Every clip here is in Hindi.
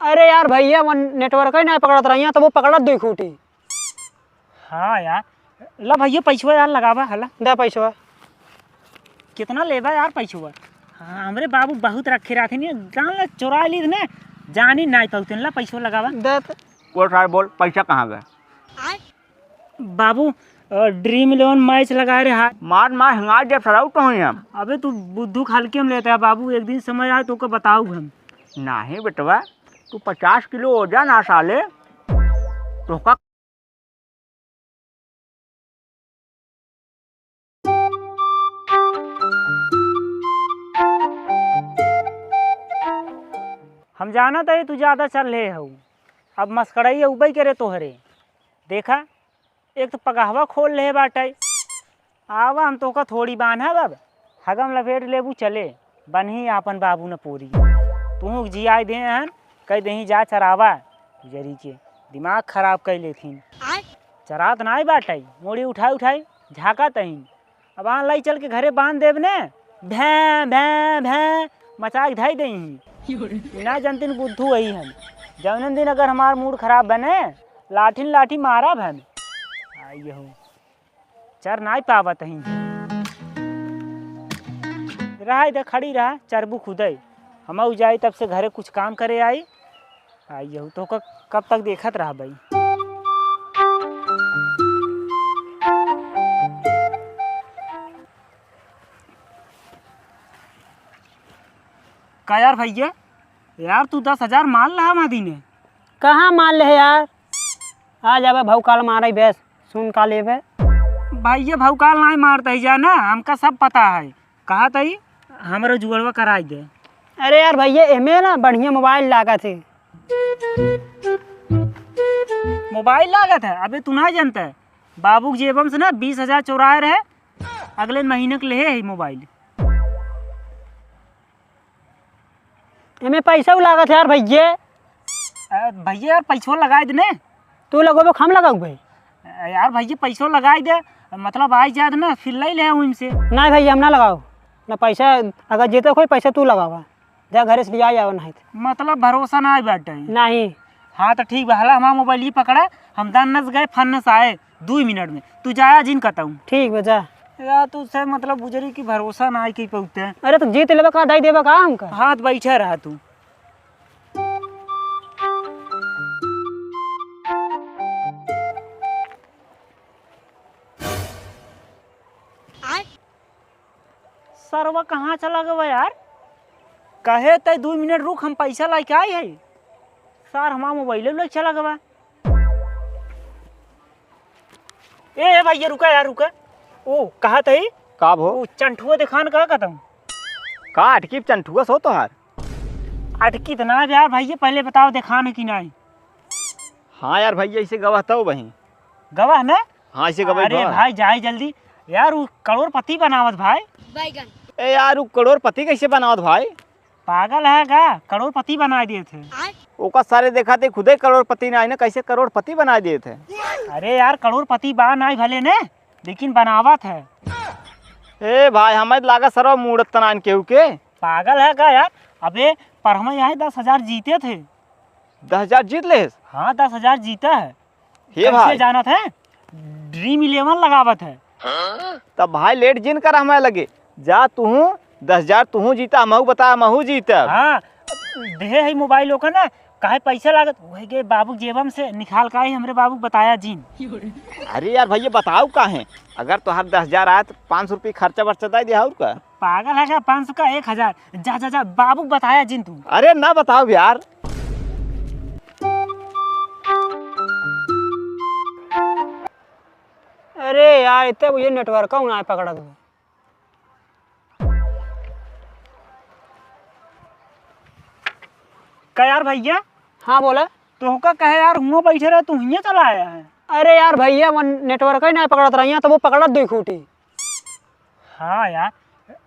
अरे यार भैया वो नेटवर्क ही नहीं पकड़त रही तो वो पकड़त दुई खूटी। हाँ यार, ला भैया पैसवा यार लगावा हला। दे पैसा। कितना लेबा यार पैसवा? हाँ हमरे बाबू बहुत रखे रहते नहीं, गाँव चोरा ली ने जानी नहीं पहुँचते। ला पैसवा लगावा। दे बोल साहब बोल, पैसा कहाँ गए? बाबू ड्रीम 11 मैच लगा रहे हाथ। मार मार हंगा जब सराउ तो ही हम। अबे तू बुद्धू खालके में लेता है बाबू, एक दिन समझ आए तो बताऊ हम। नहीं बेटवा, तू 50 किलो वजन आ साले तो का। हम जाना था तू ज़्यादा चल रहे हो, अब मस्कड़ाई उबई करे तोहरे। देखा एक तो पगहवा खोल ले बाटे, आवा हम तो का थोड़ी बांधा अब हगम लपेट लेबू चले बन्ही आपन बाबू न पूरी। तू जियाई दे हन कह दही जा चरावा जरी के दिमाग खराब कर लेथिन। चरात ना बाटे, मोड़ी उठाई उठाई झाका तहीन। अब वहाँ लाई चल के घरे बांध देव ने, भैं भैं भैं मचा के धाई दही। ना जनतिन बुद्धू वही हम। जौन दिन अगर हमार मूड खराब बने लाठी लाठी मारा हम। आइए हो चर ना पावत ही रहा इधर खड़ी रहा चरबू खुदई। हम जाई तब से घरे कुछ काम करे आई। आइए हो तो कब तक देखत रहा भाई। का यार भैया यार तू 10,000 मान रहा मादी ने। कहाँ मान ले यार, आ जाबे भाव काल मारे बेस सुन का लेबे। भैया भौकाल नहीं मारता ही जाना, हमका सब पता है। कहा तही हमारा जुगड़वा कराई दे। अरे यार भैया एमे ना बढ़िया मोबाइल लागत है। मोबाइल लागत है? अबे तू ना जानता है बाबू के जेबम से ना 20,000 चुराए रहे, अगले महीने के लिए है मोबाइल। एमे पैसा लागत है यार भैया। भैया यार पैसों लगाए दे। तू लगोबे हम लगाऊ भाई। यार भैया पैसों लगाई दे, मतलब आई जात ना फिर ले ले उनसे। नहीं भैया हम ना लगाओ ना पैसा, अगर जीते कोई पैसा तू लगावा जा घरे से लिया जाओ। नहीं मतलब भरोसा ना आई बैठे नहीं। हाँ तो ठीक बा, हला हमारा मोबाइल ही पकड़ा, हम दानस गए फन्नस आए 2 मिनट में। तू जाया जिन कहता ठीक बा जा। यार तू से मतलब गुजरी की भरोसा ना आई की पहुँचते हैं। अरे तो जीत लेबा का दाई देबा का हमका। हाथ बैठा रहा तू। सरवा कहाँ चला गया यार? कहे तय 2 मिनट रुक, हम पैसा ला के आए है। सर हमारा मोबाइल ले चला गया। ए भैया रुका यार रुका। ओ कहा तही का भो? ओ चंठुआ दिखान कहा कहता हूँ। का अटकी चंठुआ सो तो हार। अटकी तो ना यार भैया, पहले बताओ दिखान की नहीं। हाँ यार भैया ऐसे गवाहता हूँ वहीं। गवाह ना? हाँ ऐसे गवाही। अरे भाई जाए जल्दी यार, वो करोड़पति बनावत भाई। ए यार वो करोड़पति कैसे बनावत भाई? पागल है का, करोड़पति बना दिए थे। ओका सारे देखा थे खुदे करोड़पति ना, कैसे करोड़पति बना दिए थे। अरे यार करोड़पति बा नहीं भले ने, लेकिन बनावत है। ए भाई हमें लागा सरवा मूड़त तनान केहू के। पागल है का यार? अबे पर हम यहाँ 10,000 जीते थे। 10,000 जीत ले? हाँ 10,000 जीता है। हे भाई जाना था ड्रीम 11 लगावत है। तब भाई लेट जिन कर हमें लगे जा तू 10,000 तू जीता, महू बता महू जीता। हाँ दे है मोबाइल ओका ना, काहे पैसा लागत वही के बाबू जेबम से निकाल का ही हमरे बाबू बताया जीन। अरे यार भैया बताओ का है, अगर तो हर 10,000 आए तो 500 रुपये खर्चा वर्चा दे दिया और का। पागल है क्या? 500 का 1,000। जा जा जा बाबू बताया जिन तू। अरे ना बताओ यार। अरे यार इतने मुझे नेटवर्क ना पकड़ा दो। का यार भैया? हाँ बोला। तो का कहे यार हुआ बैठे रहे तू हियाँ चला आया है। अरे यार भैया वो नेटवर्क ही नहीं पकड़त रही तो वो पकड़त दुई खूटी। हाँ यार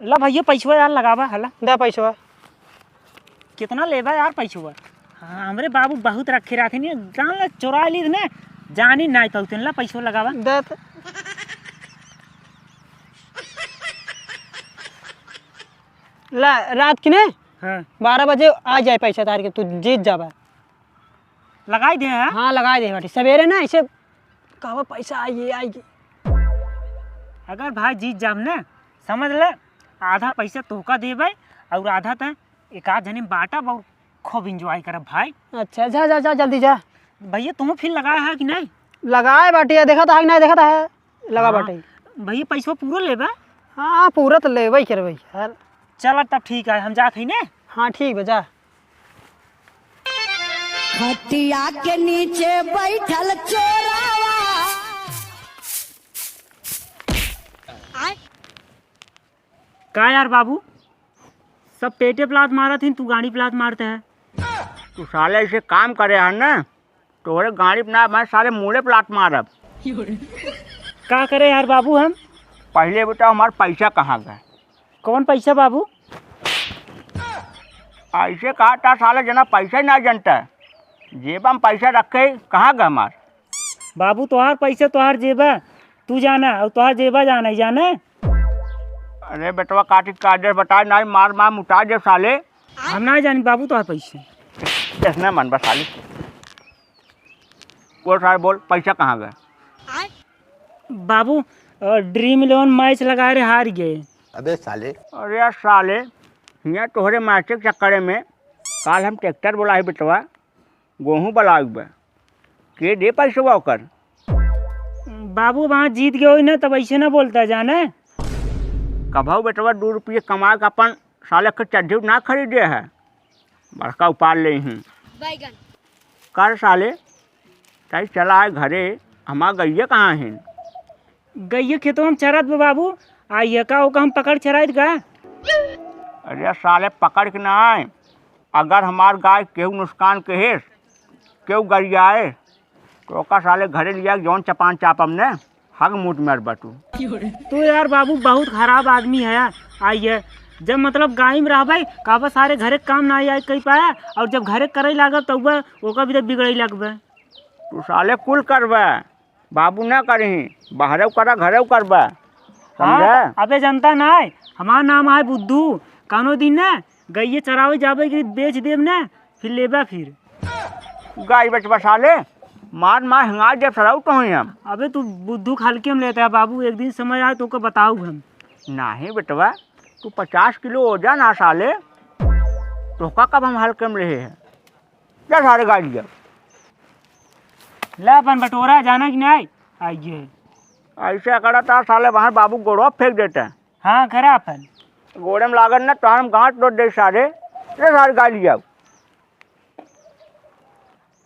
ला भैया पैसवा यार लगावा हला। दे पैसा। कितना लेबा यार पैसवा? हाँ हमरे बाबू बहुत रखे रहते नहीं, गाँव चोरा ली ने जानी नहीं पहुँचते। ला पैसवा लगावा। दे ला रात की ने हाँ 12 बजे आ जाए पैसा तार के, तू जीत जाबा। लगाई दे हाँ? हाँ लगा दे बाटी सवेरे ना ऐसे कहवा पैसा आइए आएगी। अगर भाई जीत जाम ना समझ ले आधा पैसा तोहका देबै और आधा त एक आध जने बांटब और खूब इंजॉय करब भाई। अच्छा जा जा जा जल्दी जा। भैया तुम फिर लगाया है कि नहीं? लगाए बाटी देखा था कि नहीं देखा था है लगा बाटी। भैया पैसा पूरा लेबा? हाँ पूरा तो लेबै करबै यार। चल तब ठीक है हम जात ही ने। हाँ ठीक है जा। खटिया के नीचे बैठल चोरावा का यार बाबू सब पेटे प्लाट मारा थी तू गाड़ी प्लाट मारते है। तू साले ऐसे काम करे है ना तोहरे गाड़ी पे ना मैं साले मुड़े प्लाट मारब। का करे यार बाबू हम? पहले बेटा हमारा पैसा कहाँ गए? कौन पैसा बाबू? ऐसे कहा था साले जना पैसा ही ना जनता है जेब में पैसा रखे कहाँ गए हमार? बाबू तोहार पैसा तोहार जेबा तू जाना और तोहार जेबा जाना ही जाना। अरे बेटवा काटी काटे बता ना मार मार मुटा दे साले। हम ना जानी बाबू तोहार पैसे। जैसना मन बस साले बोल साले बोल पैसा कहाँ गए? बाबू ड्रीम 11 मैच लगाए रहे हार गए। अबे साले अरे यार साले यहाँ तोहरे मैच के चक्कर में काल हम ट्रैक्टर बोला बेटवा गेहूँ बलाब के दे पैसा ओकर। बाबू वहाँ जीत गए हो ना तब ऐसे ना बोलता जाना। कभाऊ बेटवा 2 रुपये कमा के अपन साले के चड्ढी ना खरीदे है बड़का उपाल ले हूँ कर साले कहीं चला है घरे हमार गैया कहाँ है? गैया खेतों हम चरत बा बाबू आइए का होगा हम पकड़ चराइत का। अरे साले पकड़ के ना आए अगर हमार गाय केहू नुकसान कहे केहू गरियाए तो ओका साले घरे लिया जौन चपान चापम ने हग मुठ में बटू। तो यार बाबू बहुत खराब आदमी है यार। आइए जब मतलब गाय में रहबै कहबा सारे घरे काम ना आई कही पाया और जब घरे करे लागब तब ओका भी तो बिगड़े लगबे। तू साले कुल करबे बाबू ना करही बाहरे करा घरे करबे समझे? हाँ अबे जनता ना है हमार नाम है बुद्धू कानो दिन ना गैये चरावे जाबे कि बेच देब ना फिर लेबा फिर। गाय बचबा साले मार मार हिंगा जब सराउ तो हम। अबे तू बुद्धू हल्के में लेता है बाबू एक दिन समझ आए तो को बताऊ हम। नहीं बेटवा तू 50 किलो वजन आ साले तोका कब हम हल्के में रहे हैं जा सारे गाड़ी जा। ला अपन बटोरा जाना कि नहीं आइए। ऐसे करा था साले वहाँ बाबू गोड़वा फेंक देते हैं। हाँ करा अपन गोड़े में लागत ना तो हम गाँठ तोड़ दे सारे गाड़ी जाओ।